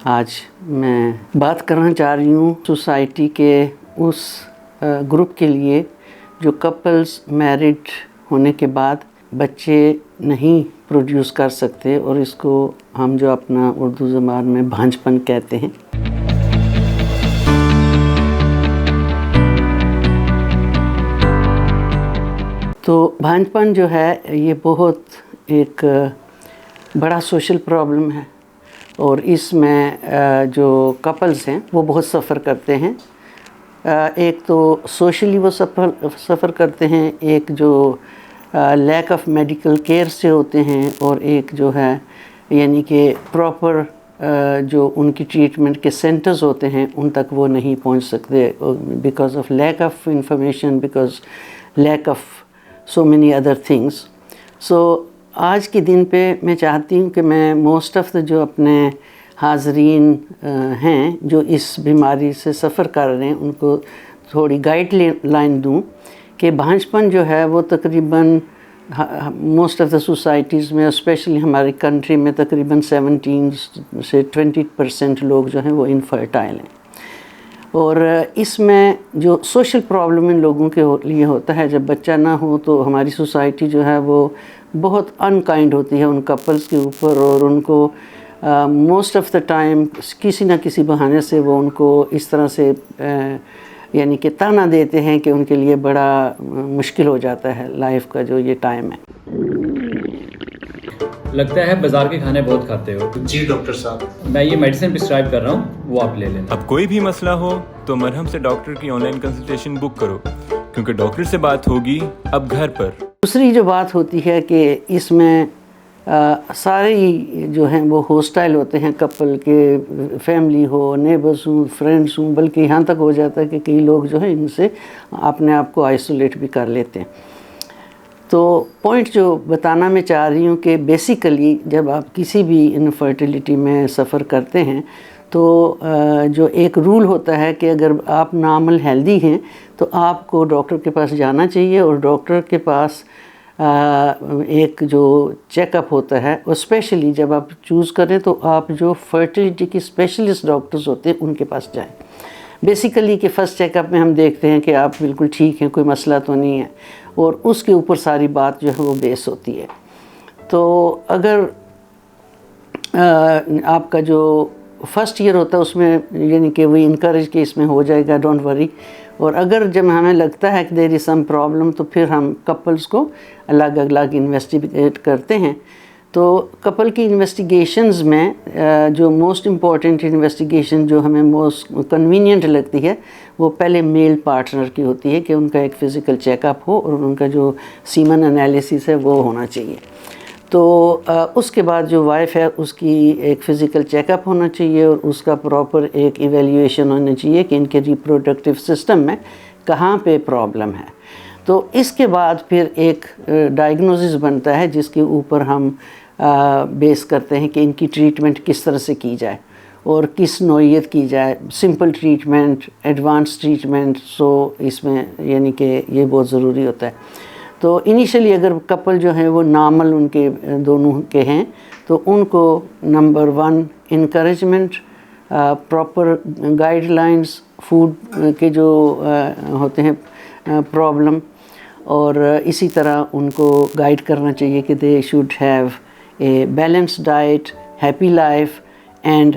آج میں بات کرنا چاہ رہی ہوں سوسائٹی کے اس گروپ کے لیے جو کپلز میرڈ ہونے کے بعد بچے نہیں پروڈیوس کر سکتے، اور اس کو ہم جو اپنا اردو زبان میں بھانج پن کہتے ہیں۔ تو بھانج پن جو ہے یہ بہت ایک بڑا سوشل پرابلم ہے، اور اس میں جو کپلز ہیں وہ بہت سفر کرتے ہیں۔ ایک تو سوشلی وہ سفر کرتے ہیں، ایک جو لیک آف میڈیکل کیئر سے ہوتے ہیں، اور ایک جو ہے یعنی کہ پراپر جو ان کی ٹریٹمنٹ کے سینٹرز ہوتے ہیں ان تک وہ نہیں پہنچ سکتے، because of lack of information, because lack of so many other things. So آج کے دن پہ میں چاہتی ہوں کہ میں موسٹ آف دا جو اپنے حاضرین ہیں جو اس بیماری سے سفر کر رہے ہیں ان کو تھوڑی گائیڈ لائن دوں کہ بھانج پن جو ہے وہ تقریباً موسٹ آف دا سوسائٹیز میں، اسپیشلی ہماری کنٹری میں، تقریباً 17 سے 20% لوگ جو ہیں وہ انفرٹائل ہیں۔ اور اس میں جو سوشل پرابلم ان لوگوں کے لیے ہوتا ہے، جب بچہ نہ ہو تو ہماری سوسائٹی جو ہے وہ بہت انکائنڈ ہوتی ہے ان کپلز کے اوپر، اور ان کو موسٹ آف دا ٹائم کسی نہ کسی بہانے سے وہ ان کو اس طرح سے یعنی کہ تانا دیتے ہیں کہ ان کے لیے بڑا مشکل ہو جاتا ہے لائف کا جو یہ ٹائم ہے۔ لگتا ہے بازار کے کھانے بہت کھاتے ہو۔ جی ڈاکٹر صاحب، میں یہ میڈیسن پرسکرائب کر رہا ہوں، وہ آپ لے لیں۔ اب کوئی بھی مسئلہ ہو تو مرہم سے ڈاکٹر کی آن لائن کنسلٹیشن بک کرو، کیونکہ ڈاکٹر سے بات ہوگی اب گھر پر۔ دوسری جو بات ہوتی ہے کہ اس میں سارے جو ہیں وہ ہوسٹائل ہوتے ہیں، کپل کے، فیملی ہو، نیبرز ہوں، فرینڈس ہوں، بلکہ یہاں تک ہو جاتا ہے کہ کئی لوگ جو ہیں ان سے اپنے آپ کو آئسولیٹ بھی کر لیتے ہیں۔ تو پوائنٹ جو بتانا میں چاہ رہی ہوں کہ بیسیکلی جب آپ کسی بھی انفرٹیلیٹی میں سفر کرتے ہیں تو جو ایک رول ہوتا ہے کہ اگر آپ نارمل ہیلدی ہیں تو آپ کو ڈاکٹر کے پاس جانا چاہیے، اور ڈاکٹر کے پاس ایک جو چیک اپ ہوتا ہے، اور اسپیشلی جب آپ چوز کریں تو آپ جو فرٹیلیٹی کی اسپیشلسٹ ڈاکٹرز ہوتے ہیں ان کے پاس جائیں۔ بیسیکلی کہ فرسٹ چیک اپ میں ہم دیکھتے ہیں کہ آپ بالکل ٹھیک ہیں، کوئی مسئلہ تو نہیں ہے، اور اس کے اوپر ساری بات جو ہے وہ بیس ہوتی ہے۔ تو اگر آپ کا جو فرسٹ ایئر ہوتا ہے اس میں یعنی کہ وہی انکریج کہ اس میں ہو جائے گا، ڈونٹ وری، اور اگر جب ہمیں لگتا ہے کہ دیر از سم پرابلم تو پھر ہم کپلز کو الگ الگ انویسٹیگیٹ کرتے ہیں۔ تو کپل کی انویسٹیگیشنز میں جو موسٹ امپورٹنٹ انویسٹیگیشن جو ہمیں موسٹ کنوینئنٹ لگتی ہے وہ پہلے میل پارٹنر کی ہوتی ہے کہ ان کا ایک فزیکل چیک اپ ہو، اور ان کا جو سیمن انالیسس ہے وہ ہونا چاہیے۔ تو اس کے بعد جو وائف ہے اس کی ایک فزیکل چیک اپ ہونا چاہیے، اور اس کا پراپر ایک ایویلیویشن ہونا چاہیے کہ ان کے ریپروڈکٹیو سسٹم میں کہاں پہ پرابلم ہے۔ تو اس کے بعد پھر ایک ڈائگنوسس بنتا ہے جس کے اوپر ہم بیس کرتے ہیں کہ ان کی ٹریٹمنٹ کس طرح سے کی جائے اور کس نوعیت کی جائے، سمپل ٹریٹمنٹ، ایڈوانس ٹریٹمنٹ۔ سو اس میں یعنی کہ یہ بہت ضروری ہوتا ہے۔ تو انیشلی اگر کپل جو ہیں وہ نارمل ان کے دونوں کے ہیں تو ان کو number 1 encouragement, proper guide lines, food کے جو ہوتے ہیں پرابلم، اور اسی طرح ان کو گائیڈ کرنا چاہیے کہ they should have a balance diet, happy life, and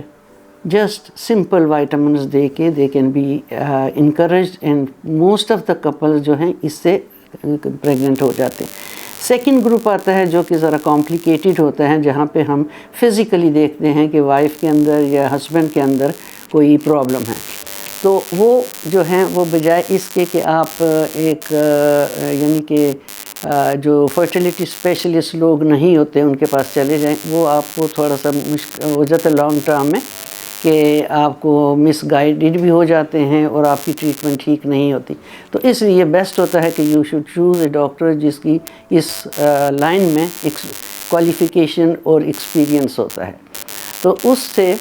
just simple vitamins they کے they can be encouraged, and most of the couple جو ہیں اس سے پریگننٹ ہو جاتے ہیں۔ سیکنڈ گروپ آتا ہے جو کہ ذرا کمپلیکیٹڈ ہوتا ہے، جہاں پہ ہم فزیکلی دیکھتے ہیں کہ وائف کے اندر یا ہسبینڈ کے اندر کوئی پرابلم ہے۔ تو وہ جو ہیں وہ بجائے اس کے کہ آپ ایک یعنی کہ جو فرٹیلیٹی اسپیشلسٹ لوگ نہیں ہوتے ان کے پاس چلے جائیں، وہ آپ کو تھوڑا سا مشکل ہو جاتا ہے لانگ ٹرم میں، کہ آپ کو مس گائیڈڈ بھی ہو جاتے ہیں اور آپ کی ٹریٹمنٹ ٹھیک نہیں ہوتی۔ تو اس لیے بیسٹ ہوتا ہے کہ you should choose a doctor جس کی اس لائن میں کوالیفیکیشن اور ایکسپیرینس ہوتا ہے۔ تو اس سے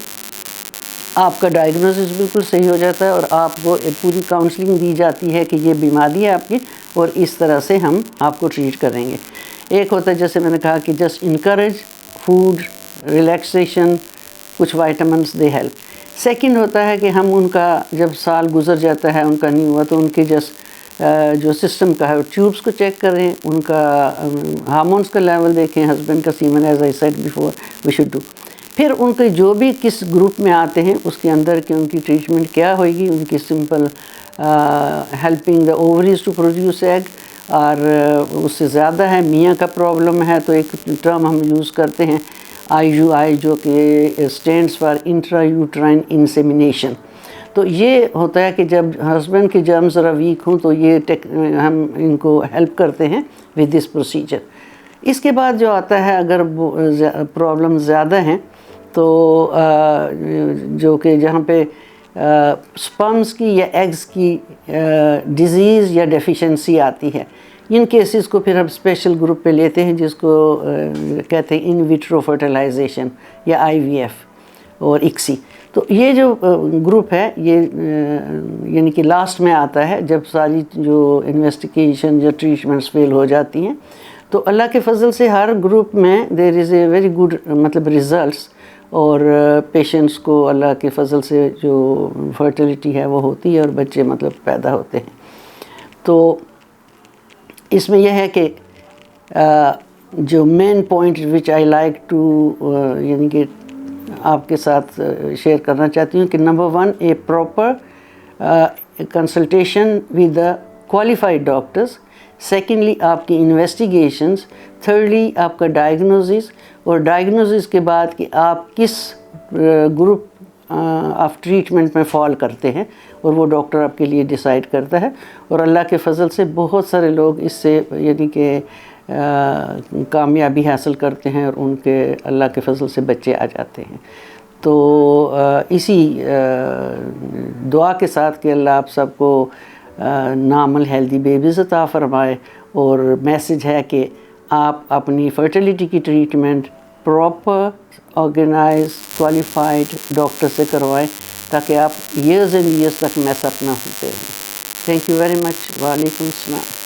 آپ کا ڈائگنوسس بالکل صحیح ہو جاتا ہے، اور آپ کو پوری کاؤنسلنگ دی جاتی ہے کہ یہ بیماری ہے آپ کی، اور اس طرح سے ہم آپ کو ٹریٹ کریں گے۔ ایک ہوتا ہے جیسے میں نے کہا کہ جسٹ انکریج فوڈ، ریلیکسیشن، کچھ وائٹامنس دے ہیلپ. سیکنڈ ہوتا ہے کہ ہم ان کا جب سال گزر جاتا ہے ان کا نہیں ہوا تو ان کے جو سسٹم کا ہے ٹیوبس کو چیک کریں, ان کا ہارمونس کا لیول دیکھیں, ہسبینڈ کا semen as I said before we should do. پھر ان کے جو بھی کس گروپ میں آتے ہیں اس کے اندر کہ ان کی ٹریٹمنٹ کیا ہوئے گی. ان کی simple helping the ovaries to produce egg, اور اس سے زیادہ ہے میاں کا پرابلم ہے تو ایک ٹرم ہم یوز کرتے ہیں IUI جو کہ اسٹینڈس فار انٹرا یوٹرائن انسیمینیشن. تو یہ ہوتا ہے کہ جب ہسبینڈ کے جرم ذرا ویک ہوں تو یہ ہم ان کو ہیلپ کرتے ہیں ود دس پروسیجر. اس کے بعد جو آتا ہے اگر پرابلم زیادہ ہیں تو جو کہ جہاں پہ سپرمز کی یا ایگز کی ڈیزیز یا ڈیفیشنسی آتی ہے, ان کیسز کو پھر ہم اسپیشل گروپ پہ لیتے ہیں جس کو کہتے ہیں ان ویٹرو فرٹیلائزیشن یا IVF اور ICSI. تو یہ جو گروپ ہے یہ یعنی کہ لاسٹ میں آتا ہے جب ساری جو انویسٹیگیشن یا ٹریٹمنٹس فیل ہو جاتی ہیں. تو اللہ کے فضل سے ہر گروپ میں دیر از اے ویری گڈ مطلب ریزلٹس, اور پیشنٹس کو اللہ کے فضل سے جو فرٹیلیٹی ہے وہ ہوتی ہے اور بچے مطلب پیدا ہوتے ہیں. تو اس میں یہ ہے کہ جو main point which I like to یعنی کہ آپ کے ساتھ شیئر کرنا چاہتی ہوں کہ number 1 a proper consultation with the qualified doctors. Secondly آپ کی انویسٹیگیشنز. تھرڈلی آپ کا ڈائگنوزز, اور ڈائگنوزز کے بعد کہ آپ کس گروپ آف ٹریٹمنٹ میں فال کرتے ہیں اور وہ ڈاکٹر آپ کے لیے ڈیسائیڈ کرتا ہے. اور اللہ کے فضل سے بہت سارے لوگ اس سے یعنی کہ کامیابی حاصل کرتے ہیں اور ان کے اللہ کے فضل سے بچے آ جاتے ہیں. تو اسی دعا کے ساتھ کہ اللہ آپ سب کو نارمل ہیلدی بیبیز عطا فرمائے. اور میسج ہے کہ آپ اپنی فرٹیلیٹی کی treatment proper organise qualified doctor سے کروائیں تاکہ آپ ایئرز اینڈ ایئرز تک میس اپ نہ ہوتے رہیں. Thank you very much. وعلیکم السلام.